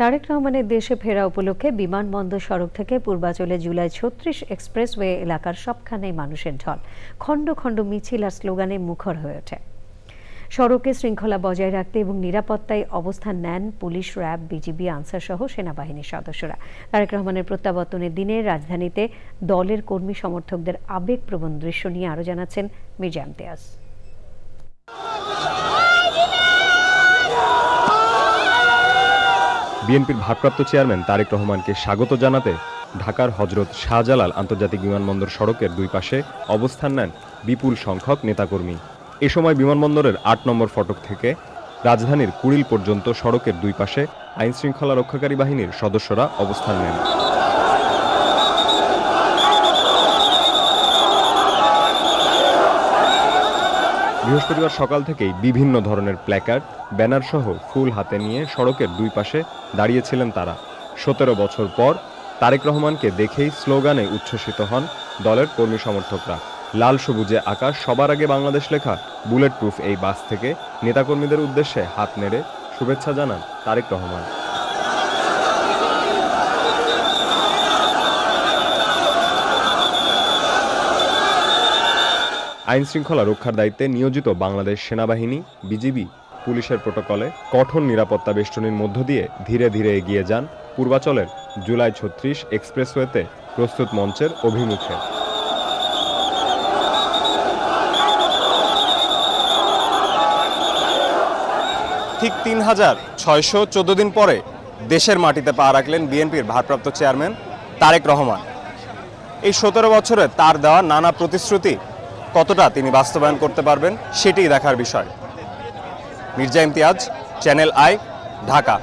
তারেক রহমানের দেশে ফেরা উপলক্ষে বিমানবন্দর সড়ক থেকে পূর্বাচলে জুলাই ৩৬ এক্সপ্রেসওয়ে এলাকার সবখানেই মানুষের ঢল। খণ্ড খণ্ড মিছিল আর স্লোগানে মুখর হয়ে ওঠে। সড়কে শৃঙ্খলা বজায় রাখতে এবং নিরাপত্তায় অবস্থান নেন পুলিশ, র্যাব, বিজিবি, আনসার সহ সেনাবাহিনীর সদস্যরা। তারেক রহমানের প্রত্যাবর্তনের দিনে রাজধানীতে দলের কর্মী সমর্থকদের আবেগপ্রবণ দৃশ্য নিয়ে আরও জানাচ্ছেন মির্জা ইমতিয়াজ। বিএনপির ভারপ্রাপ্ত চেয়ারম্যান তারেক রহমানকে স্বাগত জানাতে ঢাকার হযরত শাহজালাল আন্তর্জাতিক বিমানবন্দর সড়কের দুই পাশে অবস্থান নেন বিপুল সংখ্যক নেতাকর্মী। এ সময় বিমানবন্দরের ৮ নম্বর ফটক থেকে রাজধানীর কুড়িল পর্যন্ত সড়কের দুই পাশে আইনশৃঙ্খলা রক্ষাকারী বাহিনীর সদস্যরা অবস্থান নেন। বৃহস্পতিবার সকাল থেকেই বিভিন্ন ধরনের প্ল্যাকার্ড, ব্যানার সহ ফুল হাতে নিয়ে সড়কের দুই পাশে দাঁড়িয়েছিলেন তারা। ১৭ বছর পর তারেক রহমানকে দেখেই স্লোগানে উচ্ছ্বসিত হন দলের কর্মী সমর্থকরা। লাল সবুজে আকাশ, সবার আগে বাংলাদেশ লেখা বুলেট প্রুফ এই বাস থেকে নেতাকর্মীদের উদ্দেশ্যে হাত নেড়ে শুভেচ্ছা জানান তারেক রহমান। আইন শৃঙ্খলা রক্ষার দায়িত্বে নিয়োজিত বাংলাদেশ সেনাবাহিনী, বিজিবি, পুলিশের প্রটোকলে কঠোর নিরাপত্তা বেষ্টনীর মধ্য দিয়ে ধীরে ধীরে এগিয়ে যান পূর্বাচলের জুলাই ৩৬ এক্সপ্রেসওয়েতে প্রস্তুত মঞ্চের অভিমুখে। ঠিক ৩,৬১৪ দিন পরে দেশের মাটিতে পা রাখলেন বিএনপির ভারপ্রাপ্ত চেয়ারম্যান তারেক রহমান। এই ১৭ বছরে তার দেওয়া নানা প্রতিশ্রুতি কতটা তিনি বাস্তবায়ন করতে পারবেন সেটিই দেখার বিষয়। Mirza Imtiaz, channel I, Dhaka.